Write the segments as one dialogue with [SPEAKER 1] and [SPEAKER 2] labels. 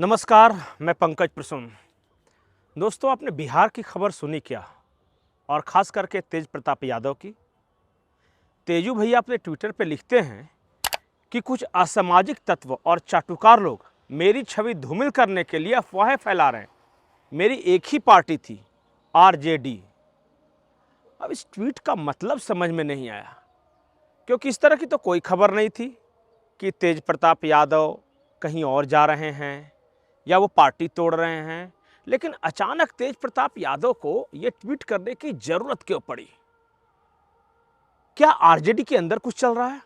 [SPEAKER 1] नमस्कार, मैं पंकज प्रसून। दोस्तों, आपने बिहार की खबर सुनी क्या? और ख़ास करके तेज प्रताप यादव की। तेजू भैया अपने ट्विटर पे लिखते हैं कि कुछ असामाजिक तत्व और चाटुकार लोग मेरी छवि धूमिल करने के लिए अफवाहें फैला रहे हैं। मेरी एक ही पार्टी थी, आरजेडी। अब इस ट्वीट का मतलब समझ में नहीं आया, क्योंकि इस तरह की तो कोई खबर नहीं थी कि तेज प्रताप यादव कहीं और जा रहे हैं या वो पार्टी तोड़ रहे हैं। लेकिन अचानक तेज प्रताप यादव को ये ट्वीट करने की जरूरत क्यों पड़ी? क्या आरजेडी के अंदर कुछ चल रहा है?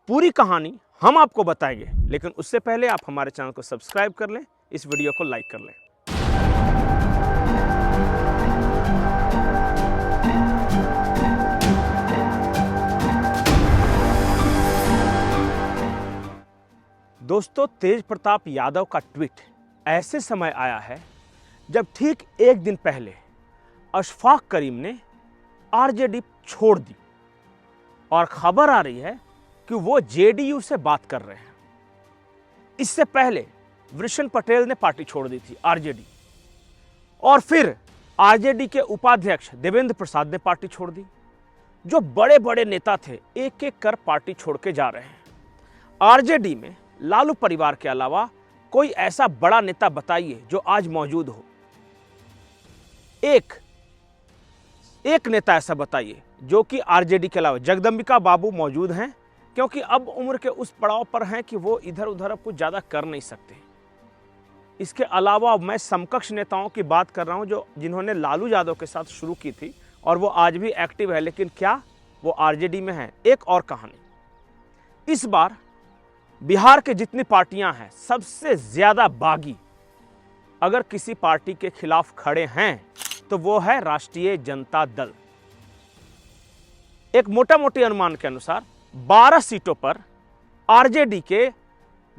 [SPEAKER 1] पूरी कहानी हम आपको बताएंगे, लेकिन उससे पहले आप हमारे चैनल को सब्सक्राइब कर लें, इस वीडियो को लाइक कर लें। दोस्तों, तेज प्रताप यादव का ट्वीट ऐसे समय आया है जब ठीक एक दिन पहले अशफाक करीम ने आरजेडी छोड़ दी और खबर आ रही है कि वो जेडीयू से बात कर रहे हैं। इससे पहले वृषण पटेल ने पार्टी छोड़ दी थी, आरजेडी, और फिर आरजेडी के उपाध्यक्ष देवेंद्र प्रसाद ने पार्टी छोड़ दी। जो बड़े बड़े नेता थे, एक एक कर पार्टी छोड़ के जा रहे हैं। आरजेडी में लालू परिवार के अलावा कोई ऐसा बड़ा नेता बताइए जो आज मौजूद हो। एक नेता ऐसा बताइए जो कि आरजेडी के अलावा। जगदंबिका बाबू मौजूद हैं, क्योंकि अब उम्र के उस पड़ाव पर हैं कि वो इधर उधर अब कुछ ज्यादा कर नहीं सकते। इसके अलावा मैं समकक्ष नेताओं की बात कर रहा हूं जिन्होंने लालू यादव के साथ शुरू की थी और वो आज भी एक्टिव है, लेकिन क्या वो आरजेडी में है? एक और कहानी। इस बार बिहार के जितनी पार्टियां हैं, सबसे ज्यादा बागी अगर किसी पार्टी के खिलाफ खड़े हैं तो वो है राष्ट्रीय जनता दल। एक मोटा मोटी अनुमान के अनुसार 12 सीटों पर आरजेडी के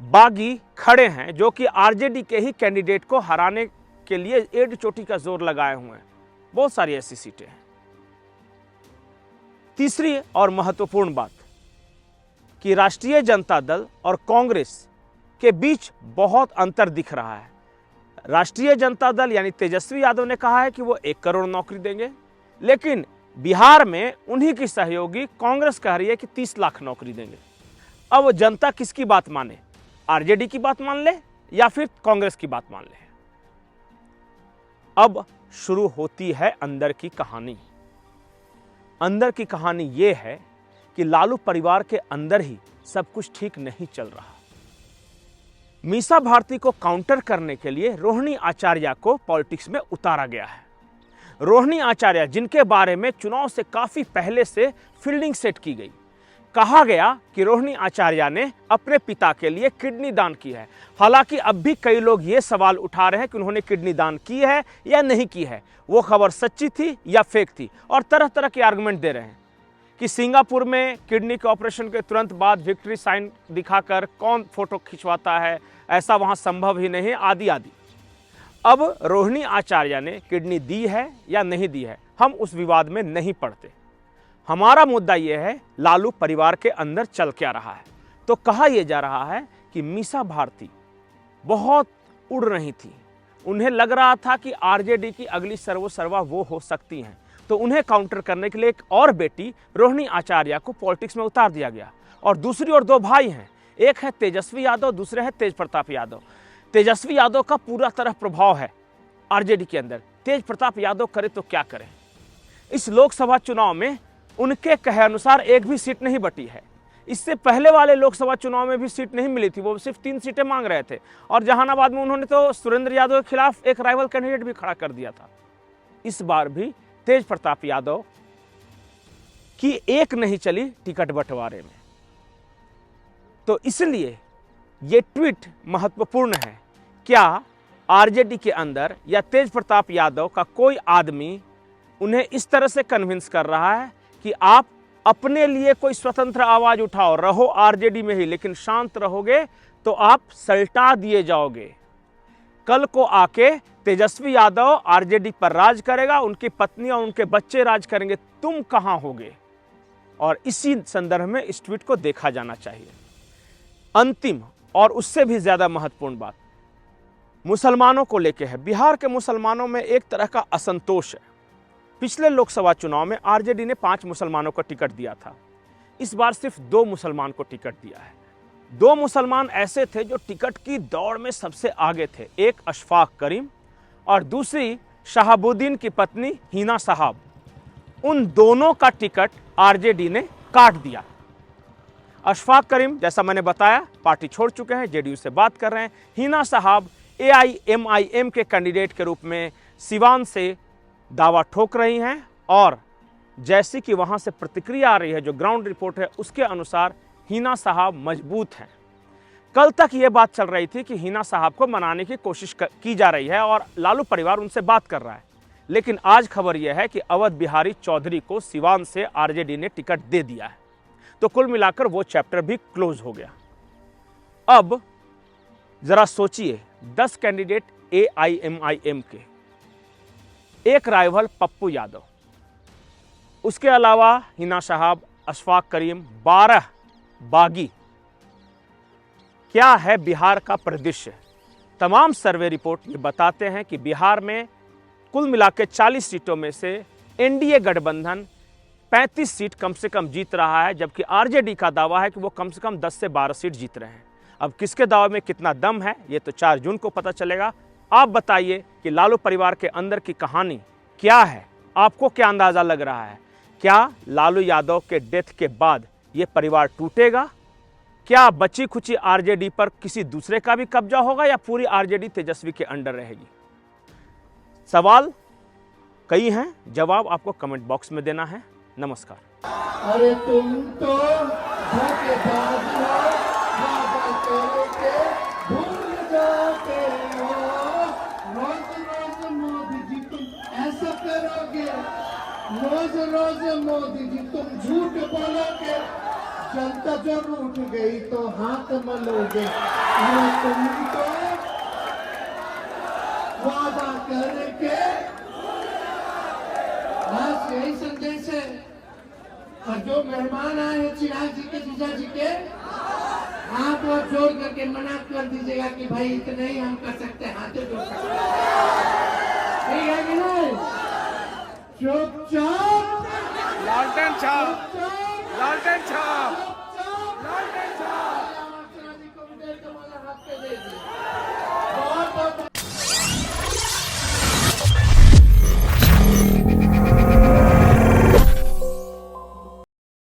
[SPEAKER 1] बागी खड़े हैं, जो कि आरजेडी के ही कैंडिडेट को हराने के लिए एड़ चोटी का जोर लगाए हुए हैं। बहुत सारी ऐसी सीटें हैं। तीसरी और महत्वपूर्ण बात कि राष्ट्रीय जनता दल और कांग्रेस के बीच बहुत अंतर दिख रहा है। राष्ट्रीय जनता दल यानी तेजस्वी यादव ने कहा है कि वो 1 करोड़ नौकरी देंगे, लेकिन बिहार में उन्हीं की सहयोगी कांग्रेस कह रही है कि 30 लाख नौकरी देंगे। अब जनता किसकी बात माने? आरजेडी की बात मान ले या फिर कांग्रेस की बात मान ले? अब शुरू होती है अंदर की कहानी। अंदर की कहानी यह है कि लालू परिवार के अंदर ही सब कुछ ठीक नहीं चल रहा। मीसा भारती को काउंटर करने के लिए रोहिणी आचार्य को पॉलिटिक्स में उतारा गया है। रोहिणी आचार्य, जिनके बारे में चुनाव से काफी पहले से फील्डिंग सेट की गई। कहा गया कि रोहिणी आचार्य ने अपने पिता के लिए किडनी दान की है। हालांकि अब भी कई लोग ये सवाल उठा रहे हैं कि उन्होंने किडनी दान की है या नहीं की है, वो खबर सच्ची थी या फेक थी, और तरह तरह के आर्गुमेंट दे रहे हैं कि सिंगापुर में किडनी के ऑपरेशन के तुरंत बाद विक्ट्री साइन दिखाकर कौन फोटो खिंचवाता है, ऐसा वहां संभव ही नहीं, आदि आदि। अब रोहिणी आचार्य ने किडनी दी है या नहीं दी है, हम उस विवाद में नहीं पड़ते। हमारा मुद्दा यह है लालू परिवार के अंदर चल क्या रहा है। तो कहा यह जा रहा है कि मीसा भारती बहुत उड़ रही थी। उन्हें लग रहा था कि आरजेडी की अगली सर्वसर्वा वो हो सकती हैं, तो उन्हें काउंटर करने के लिए एक और बेटी रोहिणी आचार्य को पॉलिटिक्स में उतार दिया गया। और दूसरी ओर 2 भाई हैं, एक है तेजस्वी यादव, दूसरे है तेज प्रताप यादव। तेजस्वी यादव का पूरा तरह प्रभाव है आरजेडी के अंदर। तेज प्रताप यादव करे तो क्या करें? इस लोकसभा चुनाव में उनके कहे अनुसार एक भी सीट नहीं बटी है। इससे पहले वाले लोकसभा चुनाव में भी सीट नहीं मिली थी, वो सिर्फ 3 सीटें मांग रहे थे। और जहानाबाद में उन्होंने तो सुरेंद्र यादव के खिलाफ एक राइवल कैंडिडेट भी खड़ा कर दिया था। इस बार भी तेज प्रताप यादव की एक नहीं चली टिकट बंटवारे में। तो इसलिए यह ट्वीट महत्वपूर्ण है। क्या आरजेडी के अंदर या तेज प्रताप यादव का कोई आदमी उन्हें इस तरह से कन्विंस कर रहा है कि आप अपने लिए कोई स्वतंत्र आवाज उठाओ, रहो आरजेडी में ही, लेकिन शांत रहोगे तो आप सल्टा दिए जाओगे। कल को आके तेजस्वी यादव आरजेडी पर राज करेगा, उनकी पत्नी और उनके बच्चे राज करेंगे, तुम कहां होगे? और इसी संदर्भ में इस ट्वीट को देखा जाना चाहिए। अंतिम और उससे भी ज्यादा महत्वपूर्ण बात, मुसलमानों को लेके है। बिहार के मुसलमानों में एक तरह का असंतोष है। पिछले लोकसभा चुनाव में आरजेडी ने 5 मुसलमानों को टिकट दिया था, इस बार सिर्फ 2 मुसलमान को टिकट दिया है। 2 मुसलमान ऐसे थे जो टिकट की दौड़ में सबसे आगे थे, एक अशफाक करीम और दूसरी शहाबुद्दीन की पत्नी हिना साहब। उन दोनों का टिकट आरजेडी ने काट दिया। अशफाक करीम जैसा मैंने बताया पार्टी छोड़ चुके हैं, जेडीयू से बात कर रहे हैं। हिना साहब एआईएमआईएम के कैंडिडेट के रूप में सिवान से दावा ठोक रही हैं और जैसी कि वहां से प्रतिक्रिया आ रही है, जो ग्राउंड रिपोर्ट है उसके अनुसार हिना साहब मजबूत हैं। कल तक ये बात चल रही थी कि हिना साहब को मनाने की कोशिश की जा रही है और लालू परिवार उनसे बात कर रहा है, लेकिन आज खबर यह है कि अवध बिहारी चौधरी को सिवान से आरजेडी ने टिकट दे दिया है। तो कुल मिलाकर वो चैप्टर भी क्लोज हो गया। अब जरा सोचिए, 10 कैंडिडेट एआईएमआईएम के, एक राइवल पप्पू यादव, उसके अलावा हिना साहब, अशफाक करीम, 12 बागी। क्या है बिहार का परिदृश्य? तमाम सर्वे रिपोर्ट ये बताते हैं कि बिहार में कुल मिलाकर 40 सीटों में से एनडीए गठबंधन 35 सीट कम से कम जीत रहा है, जबकि आरजेडी का दावा है कि वो कम से कम 10 से 12 सीट जीत रहे हैं। अब किसके दावे में कितना दम है ये तो 4 जून को पता चलेगा। आप बताइए कि लालू परिवार के अंदर की कहानी क्या है? आपको क्या अंदाजा लग रहा है? क्या लालू यादव के डेथ के बाद ये परिवार टूटेगा? क्या बची खुची आरजेडी पर किसी दूसरे का भी कब्जा होगा या पूरी आरजेडी तेजस्वी के अंडर रहेगी? सवाल कई हैं, जवाब आपको कमेंट बॉक्स में देना है। नमस्कार।
[SPEAKER 2] अरे तुम तो धोखेबाज हो, वादा करके भूल जाते हो। रोज रोज मोदी जी तुम ऐसा करोगे, रोज रोज मोदी जी तुम झूठ बोलोगे, जनता जो रूठ गई तो हाथ मलोगे। अरे तुम तो वादा करके, बस यही संदेश है। और जो मेहमान आए हैं चिराग जी के, जीजा जी के, हाथ और जोड़ करके मना कर दीजिएगा कि भाई इतने ही हम कर सकते हैं, हाथ जोड़ सकते हैं, ठीक है कि नहीं? चुपचाप
[SPEAKER 3] लालटेन छाप, लालटेन छाप, लालटेन छाप।